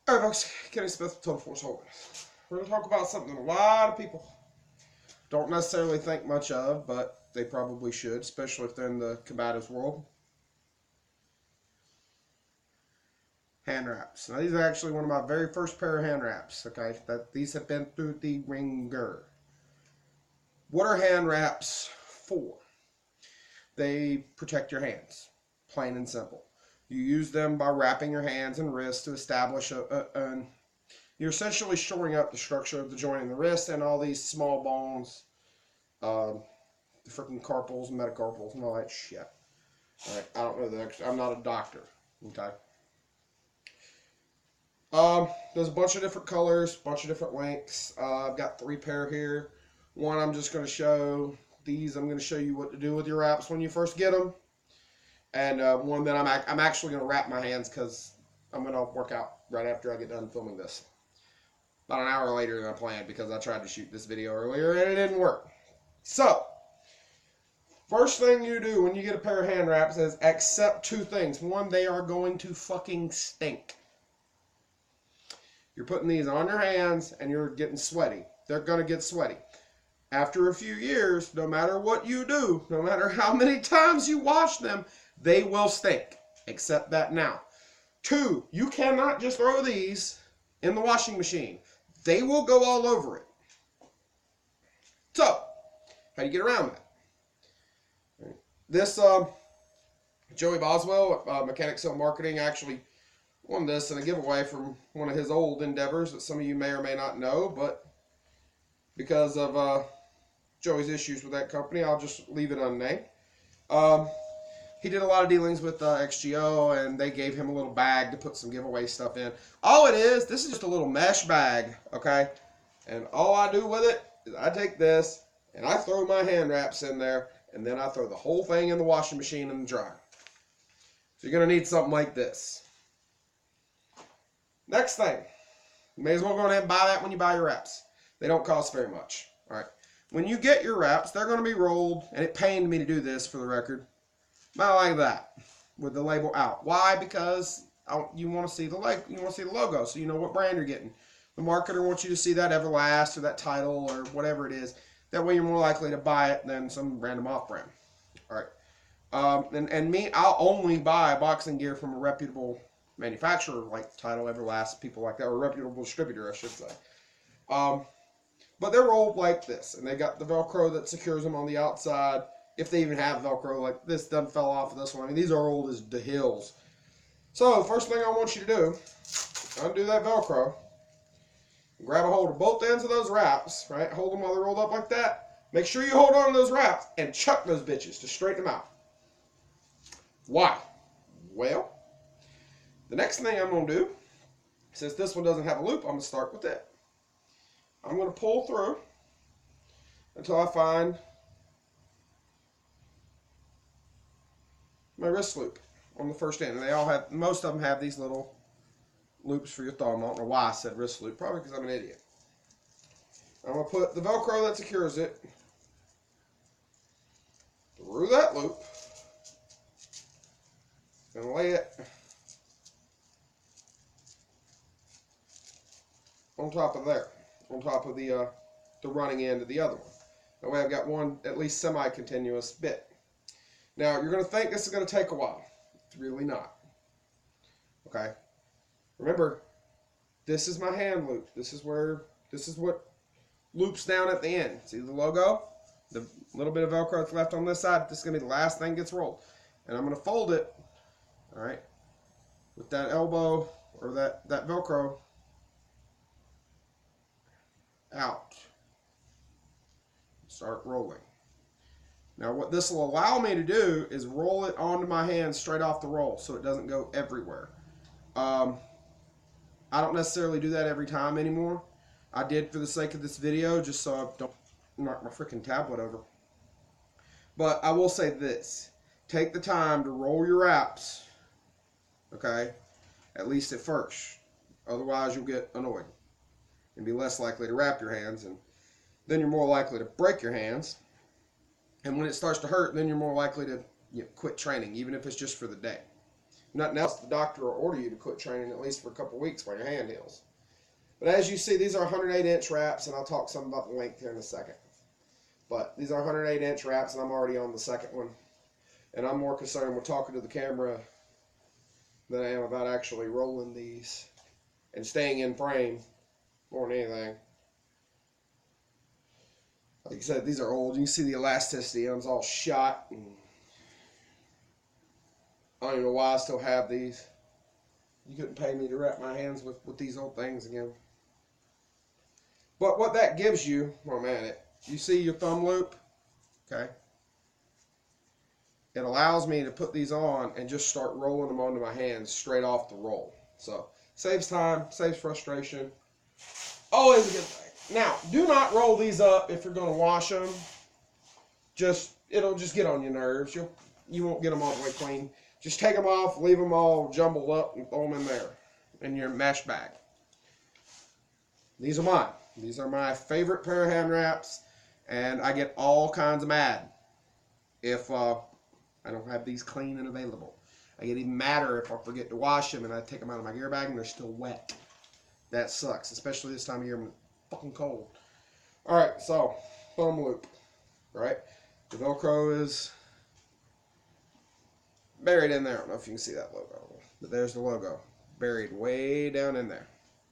Alright folks, Kenny Smith with Total Force Holdings. We're going to talk about something a lot of people don't necessarily think much of, but they probably should, especially if they're in the combatives world. Hand wraps. Now these are actually one of my very first pair of hand wraps, okay? These have been through the ringer. What are hand wraps for? They protect your hands, plain and simple. You use them by wrapping your hands and wrists to establish you're essentially shoring up the structure of the joint in the wrist and all these small bones, the freaking carpals, metacarpals, and all that shit. All right, I don't know the extra. I'm not a doctor. Okay. There's a bunch of different colors, a bunch of different lengths. I've got 3 pair here. One I'm just going to show. These I'm going to show you what to do with your wraps when you first get them. And one that I'm actually going to wrap my hands because I'm going to work out right after I get done filming this. About an hour later than I planned because I tried to shoot this video earlier and it didn't work. So, first thing you do when you get a pair of hand wraps is accept 2 things. One, they are going to fucking stink. You're putting these on your hands and you're getting sweaty. They're going to get sweaty. After a few years, no matter what you do, no matter how many times you wash them, they will stink. Accept that now. 2, you cannot just throw these in the washing machine. They will go all over it. So, how do you get around that? This, Joey Boswell at Mechanic Sale Marketing actually won this in a giveaway from one of his old endeavors that some of you may or may not know, but because of Joey's issues with that company, I'll just leave it unnamed. He did a lot of dealings with XGO, and they gave him a little bag to put some giveaway stuff in. All it is, this is just a little mesh bag, okay? And all I do with it is I take this, and I throw my hand wraps in there, and then I throw the whole thing in the washing machine in the dryer. So you're going to need something like this. Next thing, you may as well go ahead and buy that when you buy your wraps. They don't cost very much, all right? When you get your wraps, they're going to be rolled, and it pained me to do this for the record. About like that, with the label out. Why? Because you want to see the logo, so you know what brand you're getting. The marketer wants you to see that Everlast or that Title or whatever it is. That way, you're more likely to buy it than some random off-brand. All right. And me, I'll only buy boxing gear from a reputable manufacturer like Title, Everlast, people like that, or a reputable distributor, I should say. But they're rolled like this, and they got the Velcro that secures them on the outside. If they even have Velcro, like this doesn't fell off of this one. I mean, these are old as the hills. So, first thing I want you to do, undo that Velcro, grab a hold of both ends of those wraps, right? Hold them while they're rolled up like that. Make sure you hold on to those wraps and chuck those bitches to straighten them out. Why? Well, the next thing I'm going to do, since this one doesn't have a loop, I'm going to start with it. I'm going to pull through until I find my wrist loop on the first end. And they all have, most of them have these little loops for your thumb. I don't know why I said wrist loop, probably because I'm an idiot. I'm going to put the Velcro that secures it through that loop and lay it on top of there, on top of the running end of the other one. That way I've got one at least semi-continuous bit. Now, you're going to think this is going to take a while. It's really not. Okay? Remember, this is my hand loop. This is what loops down at the end. See the logo? The little bit of Velcro that's left on this side, this is going to be the last thing that gets rolled. And I'm going to fold it, all right, with that elbow or that Velcro out. Start rolling. Now what this will allow me to do is roll it onto my hand straight off the roll so it doesn't go everywhere. I don't necessarily do that every time anymore. I did for the sake of this video just so I don't knock my freaking tablet over. But I will say this. Take the time to roll your wraps, okay, at least at first. Otherwise you'll get annoyed and be less likely to wrap your hands, and then you're more likely to break your hands. And when it starts to hurt, then you're more likely to quit training, even if it's just for the day. Nothing else, the doctor will order you to quit training at least for a couple weeks while your hand heals. But as you see, these are 108-inch wraps, and I'll talk some about the length here in a second. But these are 108-inch wraps, and I'm already on the second one. And I'm more concerned with talking to the camera than I am about actually rolling these and staying in frame more than anything. Like I said, these are old. You can see the elasticity of them's all shot. And I don't even know why I still have these. You couldn't pay me to wrap my hands with these old things again. But what that gives you, oh man, you see your thumb loop, okay? It allows me to put these on and just start rolling them onto my hands straight off the roll. So, saves time, saves frustration. Always a good thing. Now, do not roll these up if you're going to wash them. It'll just get on your nerves. You won't get them all the way clean. Just take them off, leave them all jumbled up, and throw them in there in your mesh bag. These are mine. These are my favorite pair of hand wraps, and I get all kinds of mad if I don't have these clean and available. I get even madder if I forget to wash them and I take them out of my gear bag and they're still wet. That sucks, especially this time of year when it's fucking cold. Alright, so, thumb loop, right? The Velcro is buried in there. I don't know if you can see that logo, but there's the logo, buried way down in there.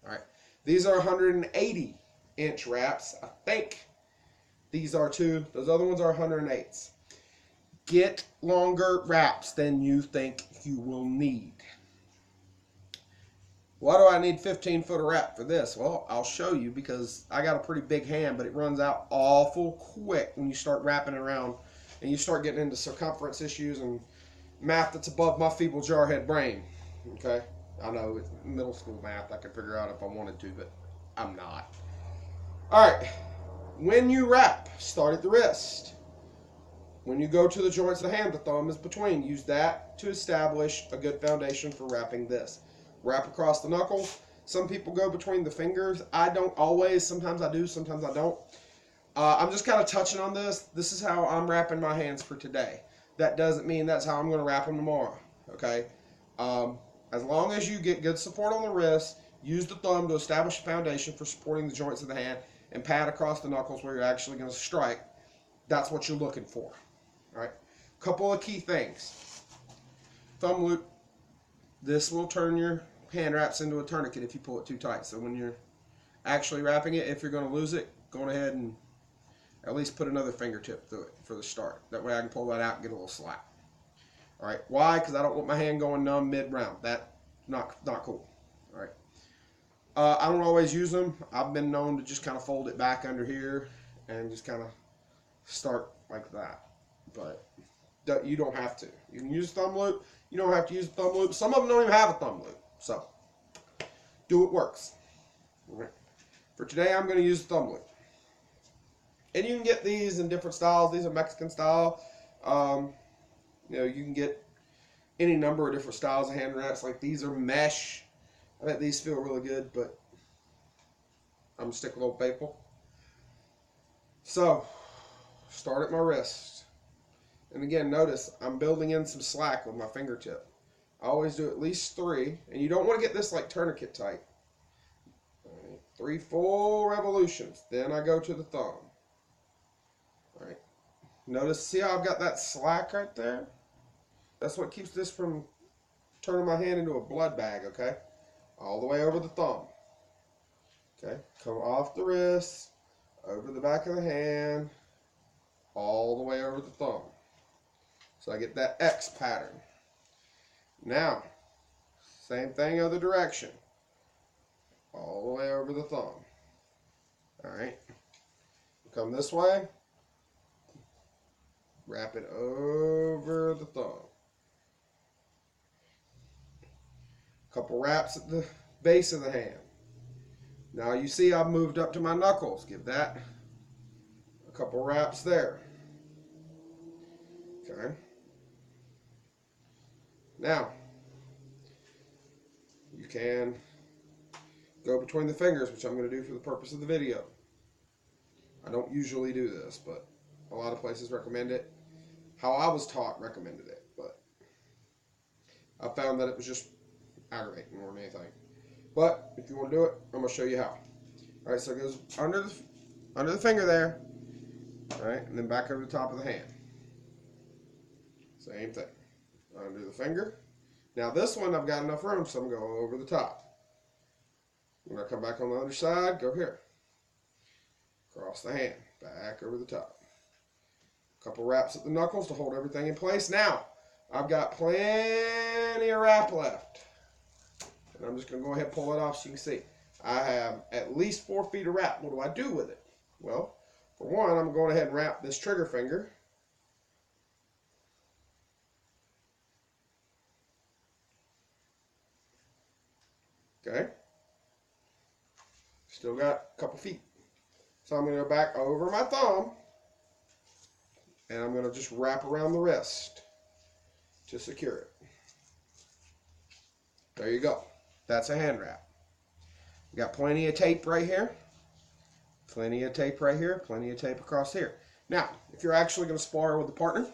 Alright, these are 180-inch wraps. I think these are too. Those other ones are 108s. Get longer wraps than you think you will need. Why do I need 15-foot of wrap for this? Well, I'll show you because I got a pretty big hand, but it runs out awful quick when you start wrapping it around and you start getting into circumference issues and math that's above my feeble jarhead brain. Okay? I know it's middle school math. I could figure out if I wanted to, but I'm not. Alright. When you wrap, start at the wrist. When you go to the joints of the hand, the thumb is between. Use that to establish a good foundation for wrapping this. Wrap across the knuckles. Some people go between the fingers. I don't always. Sometimes I do, sometimes I don't. I'm just kind of touching on this. This is how I'm wrapping my hands for today. That doesn't mean that's how I'm going to wrap them tomorrow. Okay? As long as you get good support on the wrist, use the thumb to establish a foundation for supporting the joints of the hand, and pat across the knuckles where you're actually going to strike. That's what you're looking for. Alright, couple of key things. Thumb loop. This will turn your hand wraps into a tourniquet if you pull it too tight. So when you're actually wrapping it, if you're going to lose it, go ahead and at least put another fingertip through it for the start. That way I can pull that out and get a little slack. Alright, why? Because I don't want my hand going numb mid-round. That's not cool. Alright. I don't always use them. I've been known to just kind of fold it back under here and just kind of start like that. But you don't have to. You can use a thumb loop. You don't have to use a thumb loop. Some of them don't even have a thumb loop. So, do what works. Okay. For today, I'm going to use the thumb loop. And you can get these in different styles. These are Mexican style. You can get any number of different styles of hand wraps. Like these are mesh. I bet these feel really good, but I'm going to stick with old Maple. So, start at my wrist. And again, notice I'm building in some slack with my fingertip. I always do at least 3. And you don't want to get this like tourniquet tight. Right, 3 full revolutions. Then I go to the thumb. Alright. Notice, see how I've got that slack right there? That's what keeps this from turning my hand into a blood bag, okay? All the way over the thumb. Okay, come off the wrist, over the back of the hand, all the way over the thumb. So I get that X pattern. Now, same thing other direction. All the way over the thumb. Alright. Come this way. Wrap it over the thumb. Couple wraps at the base of the hand. Now you see I've moved up to my knuckles. Give that a couple wraps there. Okay. Now, you can go between the fingers, which I'm going to do for the purpose of the video. I don't usually do this, but a lot of places recommend it. How I was taught recommended it, but I found that it was just aggravating more than anything. But if you want to do it, I'm going to show you how. All right, so it goes under the finger there, all right, and then back over the top of the hand. Same thing. Under the finger. Now this one I've got enough room, so I'm going to go over the top. When I come back on the other side, go here. Across the hand, back over the top. A couple wraps at the knuckles to hold everything in place. Now, I've got plenty of wrap left. And I'm just going to go ahead and pull it off so you can see. I have at least 4 feet of wrap. What do I do with it? Well, for one, I'm going ahead and wrap this trigger finger. Okay. Still got a couple feet. So I'm going to go back over my thumb. And I'm going to just wrap around the wrist to secure it. There you go. That's a hand wrap. We got plenty of tape right here. Plenty of tape right here. Plenty of tape across here. Now, if you're actually going to spar with a partner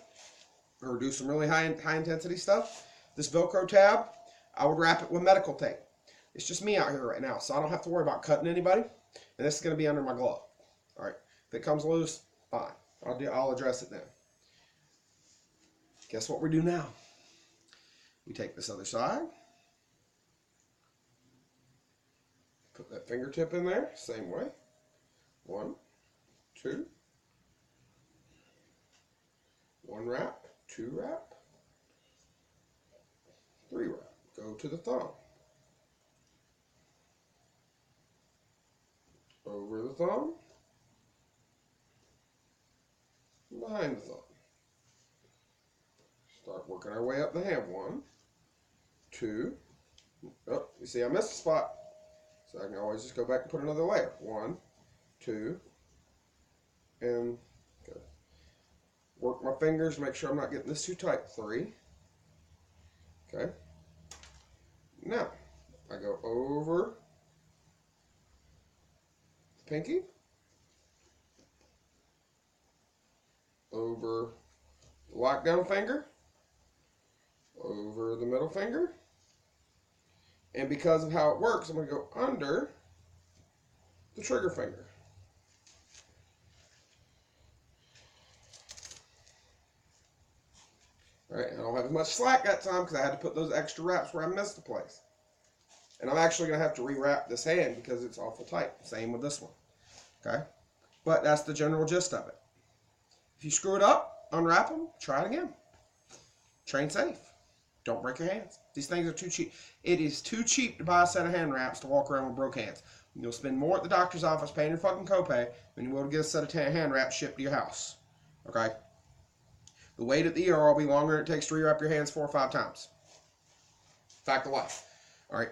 or do some really high intensity stuff, this Velcro tab, I would wrap it with medical tape. It's just me out here right now, so I don't have to worry about cutting anybody. And this is going to be under my glove. All right. If it comes loose, fine. I'll address it then. Guess what we do now? We take this other side. Put that fingertip in there, same way. 1, 2. 1 wrap, 2 wrap, 3 wrap. Go to the thumb. Over the thumb. Behind the thumb. Start working our way up the hand. 1, 2. Oh, you see I missed a spot. So I can always just go back and put another layer. 1, 2, and go. Work my fingers, make sure I'm not getting this too tight. 3. Okay. Now, I go over the pinky, over the lockdown finger, over the middle finger, and because of how it works, I'm going to go under the trigger finger. All right, I don't have as much slack that time because I had to put those extra wraps where I missed the place. And I'm actually going to have to rewrap this hand because it's awful tight. Same with this one. Okay? But that's the general gist of it. If you screw it up, unwrap them, try it again. Train safe. Don't break your hands. These things are too cheap. It is too cheap to buy a set of hand wraps to walk around with broke hands. You'll spend more at the doctor's office paying your fucking copay than you will to get a set of hand wraps shipped to your house. Okay? The wait at the ER will be longer than it takes to rewrap your hands 4 or 5 times. Fact of life. All right.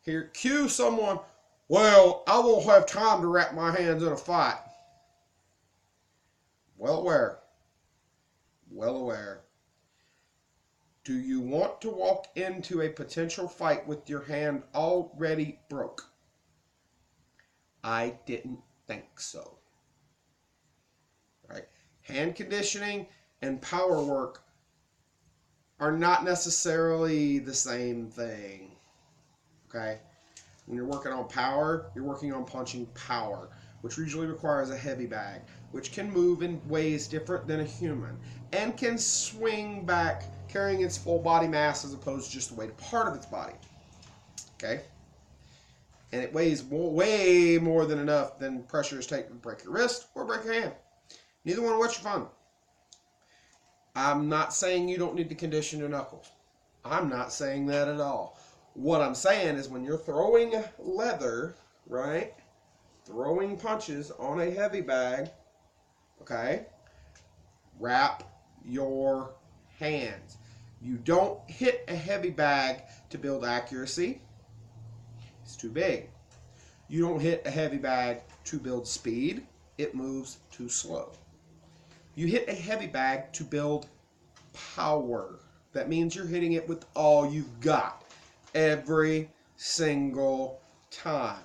Here, cue someone, well, I won't have time to wrap my hands in a fight. Well aware. Well aware. Do you want to walk into a potential fight with your hand already broke? I didn't think so. Right? Hand conditioning and power work are not necessarily the same thing. Okay? When you're working on power, you're working on punching power, which usually requires a heavy bag, which can move in ways different than a human, and can swing back carrying its full body mass as opposed to just the weight of part of its body. Okay? And it weighs way more than enough than pressure is taken to break your wrist or break your hand. Neither one of which are fun. I'm not saying you don't need to condition your knuckles. I'm not saying that at all. What I'm saying is when you're throwing leather, right, throwing punches on a heavy bag, okay, wrap your hands. You don't hit a heavy bag to build accuracy. It's too big. You don't hit a heavy bag to build speed. It moves too slow. You hit a heavy bag to build power. That means you're hitting it with all you've got every single time.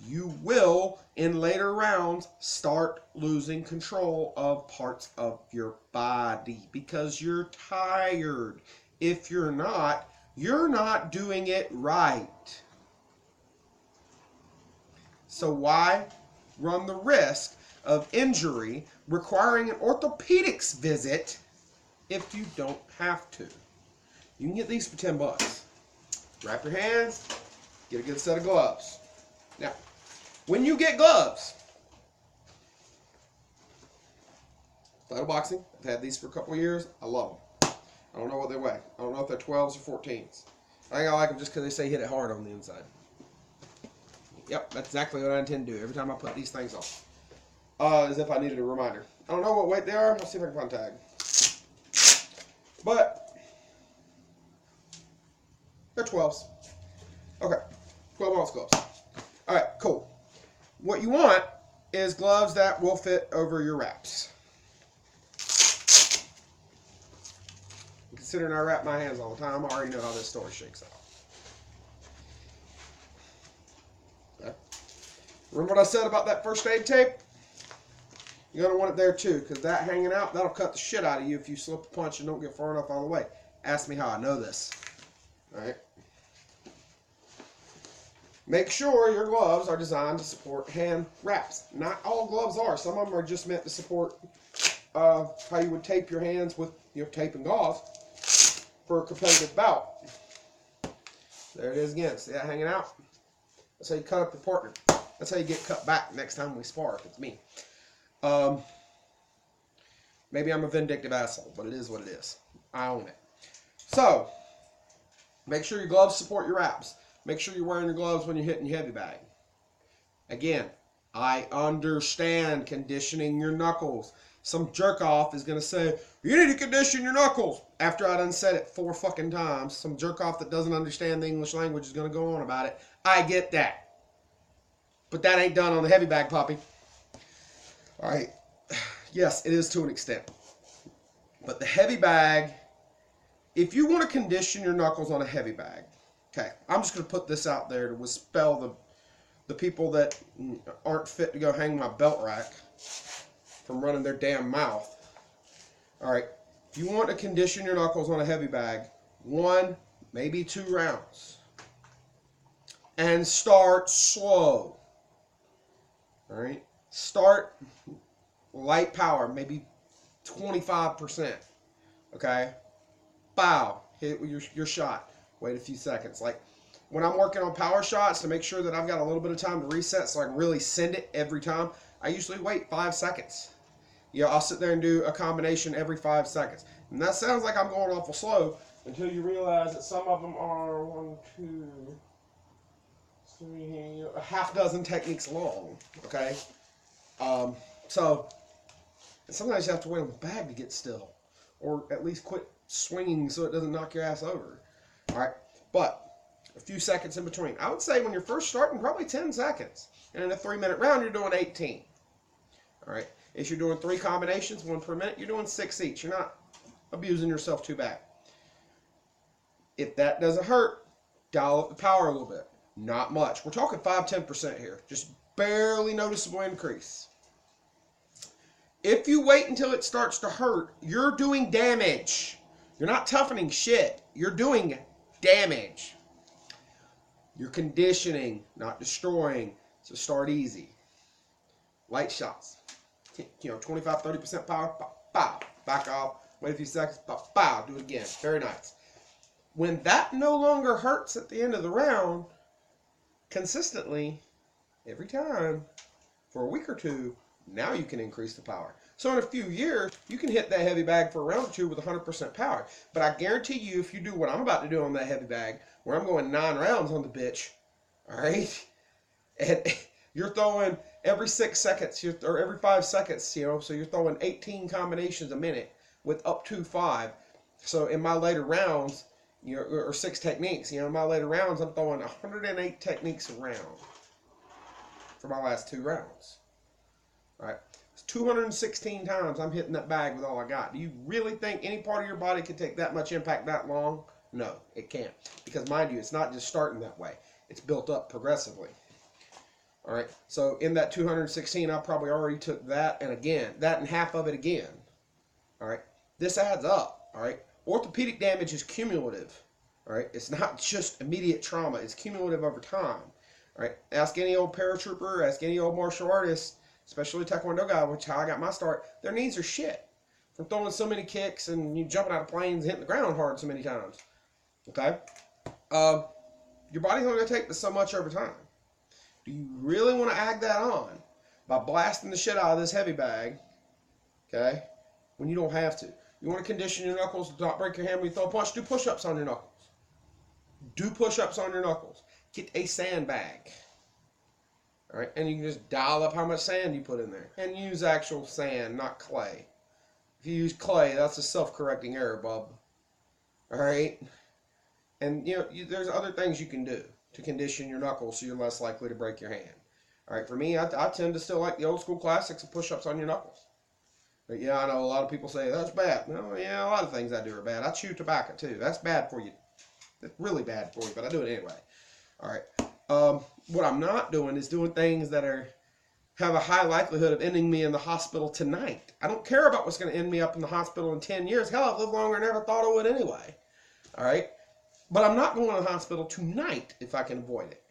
You will, in later rounds, start losing control of parts of your body because you're tired. If you're not, you're not doing it right. So why run the risk of injury requiring an orthopedics visit if you don't have to? You can get these for 10 bucks. Wrap your hands, get a good set of gloves. Now, when you get gloves, Title Boxing, I've had these for a couple of years. I love them. I don't know what they weigh. I don't know if they're 12s or 14s. I think I like them just because they say hit it hard on the inside. Yep, that's exactly what I intend to do every time I put these things on. As if I needed a reminder. I don't know what weight they are. Let's see if I can find a tag. But they're 12s. Okay, 12-ounce gloves. All right, cool. What you want is gloves that will fit over your wraps. Considering I wrap my hands all the time, I already know how this story shakes out. Okay. Remember what I said about that first aid tape? You're going to want it there too, because that hanging out, that'll cut the shit out of you if you slip a punch and don't get far enough out of the way. Ask me how I know this. Alright? Make sure your gloves are designed to support hand wraps. Not all gloves are. Some of them are just meant to support how you would tape your hands with tape and gauze for a competitive bout. There it is again. See that hanging out? That's how you cut up your partner. That's how you get cut back next time we spar if it's me. Maybe I'm a vindictive asshole, but it is what it is. I own it. So, make sure your gloves support your wraps. Make sure you're wearing your gloves when you're hitting your heavy bag. Again, I understand conditioning your knuckles. Some jerk off is going to say, you need to condition your knuckles. After I done said it 4 fucking times, some jerk off that doesn't understand the English language is going to go on about it. I get that. But that ain't done on the heavy bag, puppy. Alright. Yes, it is to an extent. But the heavy bag, if you want to condition your knuckles on a heavy bag, okay, I'm just going to put this out there to dispel the people that aren't fit to go hang my belt rack from running their damn mouth. Alright, if you want to condition your knuckles on a heavy bag, 1, maybe 2 rounds. And start slow. Alright, start light power, maybe 25%. Okay? Bow, hit with your shot. Wait a few seconds. Like when I'm working on power shots to make sure that I've got a little bit of time to reset so I can really send it every time, I usually wait 5 seconds. I'll sit there and do a combination every 5 seconds. And that sounds like I'm going awful slow until you realize that some of them are 1, 2, 3, a half dozen techniques long. Okay? So sometimes you have to wait on the bag to get still. Or at least quit swinging so it doesn't knock your ass over. Alright? But a few seconds in between. I would say when you're first starting, probably 10 seconds. And in a 3-minute round, you're doing 18. Alright? If you're doing 3 combinations, 1 per minute, you're doing 6 each. You're not abusing yourself too bad. If that doesn't hurt, dial up the power a little bit. Not much. We're talking 5-10% here. Just barely noticeable increase. If you wait until it starts to hurt, you're doing damage. You're not toughening shit. You're doing damage. You're conditioning, not destroying. So start easy. Light shots. 25-30% power. Pow. Back off. Wait a few seconds. Pow. Do it again. Very nice. When that no longer hurts at the end of the round, consistently, every time, for a week or 2, now you can increase the power. So in a few years, you can hit that heavy bag for a round or 2 with 100% power. But I guarantee you, if you do what I'm about to do on that heavy bag, where I'm going 9 rounds on the bitch, alright? And you're throwing every 6 seconds, or every 5 seconds, so you're throwing 18 combinations a minute with up to 5. So in my later rounds, or 6 techniques, in my later rounds, I'm throwing 108 techniques a round for my last 2 rounds. Alright? 216 times I'm hitting that bag with all I got. Do you really think any part of your body can take that much impact that long? No, it can't. Because mind you, it's not just starting that way. It's built up progressively. Alright, so in that 216, I probably already took that and again, that and half of it again. Alright, this adds up. Alright, orthopedic damage is cumulative. All right, it's not just immediate trauma; it's cumulative over time. All right, ask any old paratrooper, ask any old martial artist, especially Taekwondo guy, which is how I got my start. Their knees are shit from throwing so many kicks and you jumping out of planes, hitting the ground hard so many times. Okay, your body's only gonna take this so much over time. Do you really want to add that on by blasting the shit out of this heavy bag? Okay, when you don't have to. You want to condition your knuckles to not break your hand when you throw a punch? Do push-ups on your knuckles. Do push-ups on your knuckles. Get a sandbag. All right, and you can just dial up how much sand you put in there. And use actual sand, not clay. If you use clay, that's a self-correcting error, bub. All right? And, you know, there's other things you can do to condition your knuckles so you're less likely to break your hand. All right, for me, I tend to still like the old school classics of push-ups on your knuckles. But yeah, I know a lot of people say, that's bad. No, yeah, a lot of things I do are bad. I chew tobacco, too. That's bad for you. It's really bad for you, but I do it anyway. All right. What I'm not doing is doing things that have a high likelihood of ending me in the hospital tonight. I don't care about what's going to end me up in the hospital in 10 years. Hell, I've lived longer and never thought I would anyway. All right? But I'm not going to the hospital tonight if I can avoid it.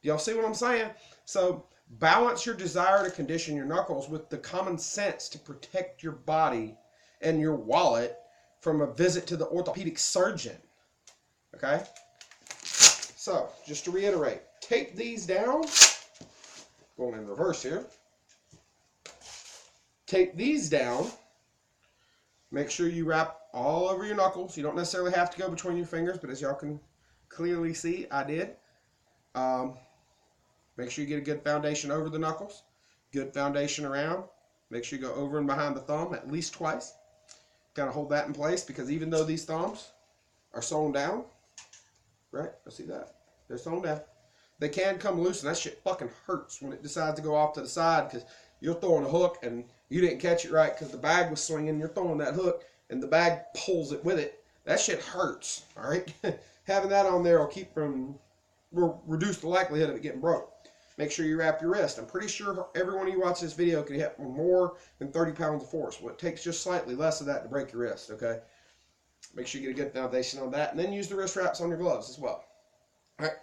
Do y'all see what I'm saying? So balance your desire to condition your knuckles with the common sense to protect your body and your wallet from a visit to the orthopedic surgeon. Okay? So, just to reiterate, tape these down. Going in reverse here. Tape these down. Make sure you wrap all over your knuckles. You don't necessarily have to go between your fingers, but as y'all can clearly see, I did. Make sure you get a good foundation over the knuckles. Good foundation around. Make sure you go over and behind the thumb at least twice. Kind of hold that in place because even though these thumbs are sewn down, right? I see that. They're sewn down. They can come loose, and that shit fucking hurts when it decides to go off to the side because you're throwing a hook and you didn't catch it right because the bag was swinging. You're throwing that hook and the bag pulls it with it. That shit hurts, all right? Having that on there will reduce the likelihood of it getting broke. Make sure you wrap your wrist. I'm pretty sure everyone who watches this video can hit more than 30 pounds of force. Well, it takes just slightly less of that to break your wrist, okay? Make sure you get a good foundation on that, and then use the wrist wraps on your gloves as well. All right.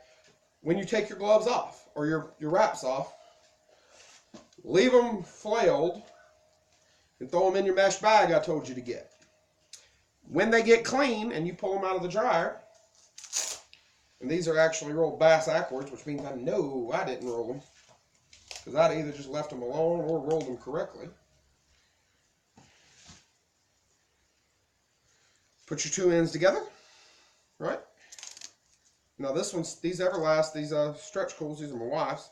When you take your gloves off, or your wraps off, leave them flailed and throw them in your mesh bag I told you to get. When they get clean and you pull them out of the dryer, and these are actually rolled backwards, which means I know I didn't roll them, because I'd either just left them alone or rolled them correctly. Put your two ends together, right? Now these Everlast, these stretch cools, these are my wife's.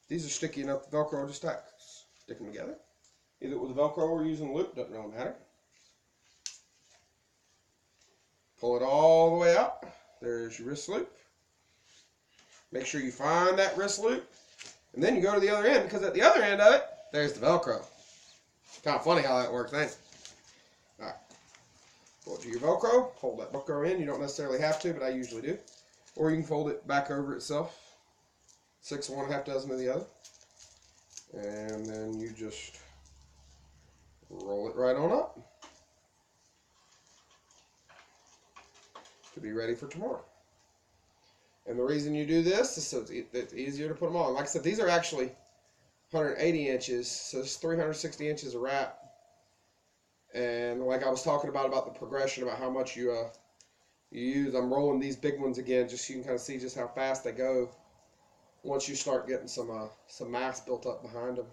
These are sticky enough to Velcro to stick them together. Either with Velcro or using loop, doesn't really matter. Pull it all the way out. There's your wrist loop. Make sure you find that wrist loop. And then you go to the other end, because at the other end of it, there's the Velcro. Kind of funny how that works, ain't it? Alright. Pull it to your Velcro. Hold that Velcro in. You don't necessarily have to, but I usually do. Or you can fold it back over itself. 6 of one, half dozen of the other. And then you just roll it right on up to be ready for tomorrow. And the reason you do this is so it's easier to put them on. Like I said, these are actually 180 inches, so it's 360 inches of wrap. And like I was talking about the progression, about how much you use, I'm rolling these big ones again just so you can kind of see just how fast they go once you start getting some mass built up behind them.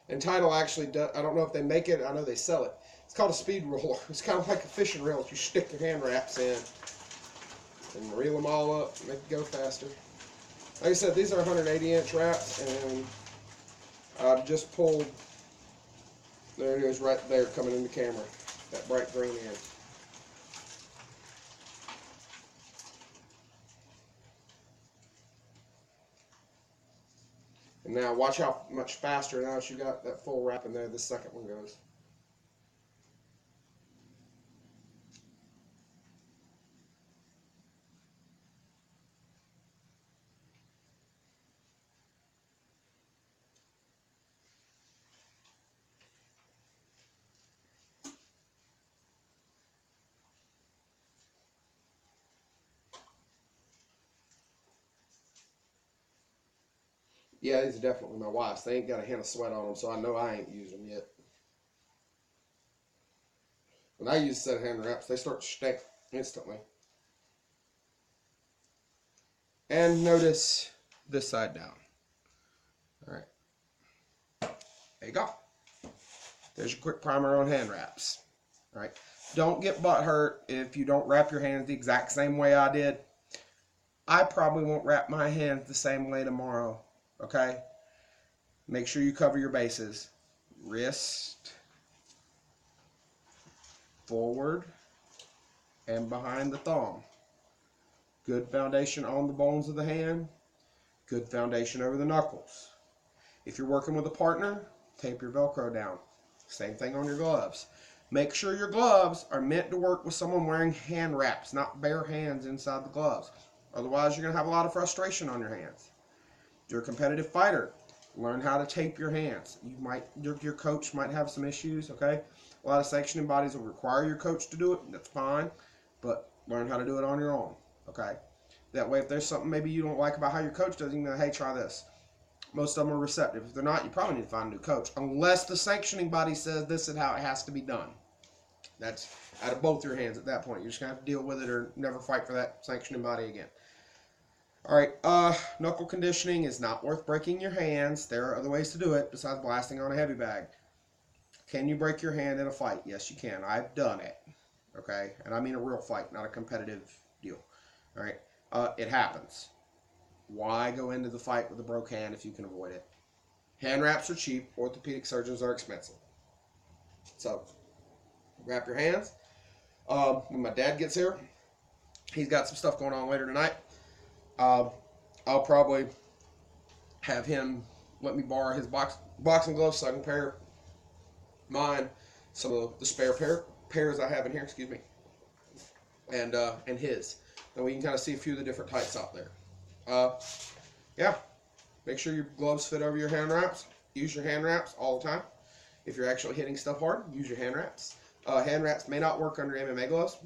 Untitled actually does, I don't know if they make it, I know they sell it. It's called a speed roller. It's kind of like a fishing reel that you stick your hand wraps in and reel them all up, make it go faster. Like I said, these are 180 inch wraps, and I've just pulled, there it is right there coming in the camera, that bright green end. And now watch how much faster, now that you got that full wrap in there, the second one goes. Yeah, these are definitely my wife's. They ain't got a hint of sweat on them, so I know I ain't used them yet. When I use a set of hand wraps, they start to stink instantly. And notice this side down. All right. There you go. There's your quick primer on hand wraps. All right. Don't get butt hurt if you don't wrap your hands the exact same way I did. I probably won't wrap my hands the same way tomorrow. Okay? Make sure you cover your bases. Wrist, forward, and behind the thumb. Good foundation on the bones of the hand. Good foundation over the knuckles. If you're working with a partner, tape your Velcro down. Same thing on your gloves. Make sure your gloves are meant to work with someone wearing hand wraps, not bare hands inside the gloves. Otherwise, you're going to have a lot of frustration on your hands. If you're a competitive fighter, learn how to tape your hands. Your coach might have some issues, okay? A lot of sanctioning bodies will require your coach to do it. That's fine, but learn how to do it on your own, okay? That way, if there's something maybe you don't like about how your coach does, you can go, hey, try this. Most of them are receptive. If they're not, you probably need to find a new coach, unless the sanctioning body says this is how it has to be done. That's out of both your hands at that point. You're just going to have to deal with it or never fight for that sanctioning body again. All right, knuckle conditioning is not worth breaking your hands. There are other ways to do it besides blasting on a heavy bag. Can you break your hand in a fight? Yes, you can. I've done it, okay? And I mean a real fight, not a competitive deal, all right? It happens. Why go into the fight with a broke hand if you can avoid it? Hand wraps are cheap. Orthopedic surgeons are expensive. So, wrap your hands. When my dad gets here, he's got some stuff going on later tonight. I'll probably have him let me borrow his boxing gloves so I can pair mine, some of the spare pairs I have in here, excuse me, and his. Then we can kind of see a few of the different types out there. Yeah, make sure your gloves fit over your hand wraps. Use your hand wraps all the time. If you're actually hitting stuff hard, use your hand wraps. Hand wraps may not work under MMA gloves.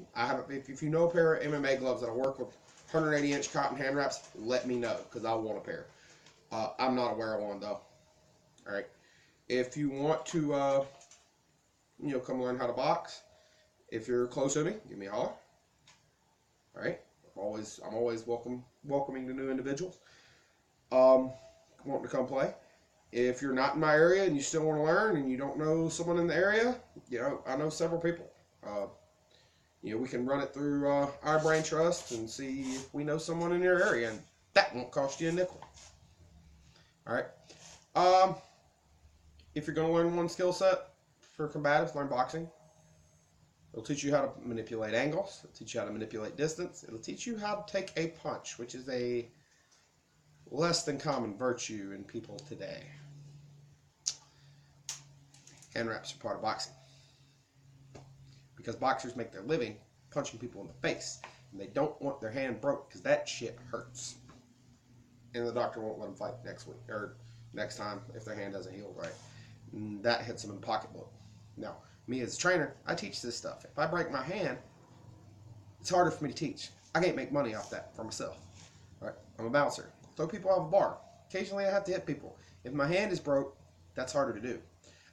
If you know a pair of MMA gloves that'll work with 180-inch cotton hand wraps, let me know, because I want a pair. I'm not aware of one, though. All right. If you want to, come learn how to box, if you're close to me, give me a holler. All right. I'm always welcoming to new individuals. Wanting to come play. If you're not in my area and you still want to learn and you don't know someone in the area, I know several people. We can run it through our brain trust and see if we know someone in your area, and that won't cost you a nickel. All right. If you're going to learn one skill set for combatives, learn boxing. It'll teach you how to manipulate angles. It'll teach you how to manipulate distance. It'll teach you how to take a punch, which is a less than common virtue in people today. Hand wraps are part of boxing, because boxers make their living punching people in the face, and they don't want their hand broke because that shit hurts. And the doctor won't let them fight next week or next time if their hand doesn't heal right. And that hits them in the pocketbook. Now, me as a trainer, I teach this stuff. If I break my hand, it's harder for me to teach. I can't make money off that for myself. All right, I'm a bouncer. Throw people off a bar. Occasionally I have to hit people. If my hand is broke, that's harder to do.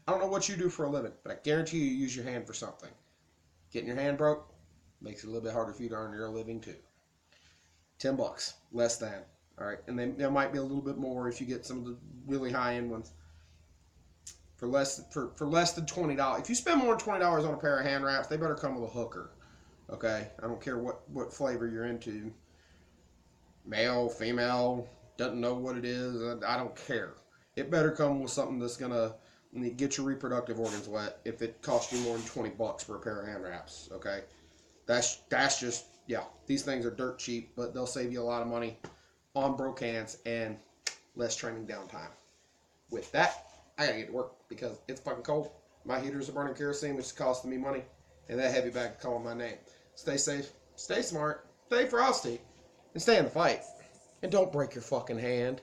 I don't know what you do for a living, but I guarantee you use your hand for something. Getting your hand broke makes it a little bit harder for you to earn your living too. $10, less than. All right, and there might be a little bit more if you get some of the really high-end ones. For less than $20, if you spend more than $20 on a pair of hand wraps, they better come with a hooker. Okay, I don't care what flavor you're into. Male, female, doesn't know what it is. I don't care. It better come with something that's gonna get your reproductive organs wet. If it costs you more than $20 for a pair of hand wraps, okay, that's just, yeah. These things are dirt cheap, but they'll save you a lot of money on broke hands and less training downtime. With that, I gotta get to work because it's fucking cold. My heaters are burning kerosene, which is costing me money, and that heavy bag is calling my name. Stay safe, stay smart, stay frosty, and stay in the fight. And don't break your fucking hand.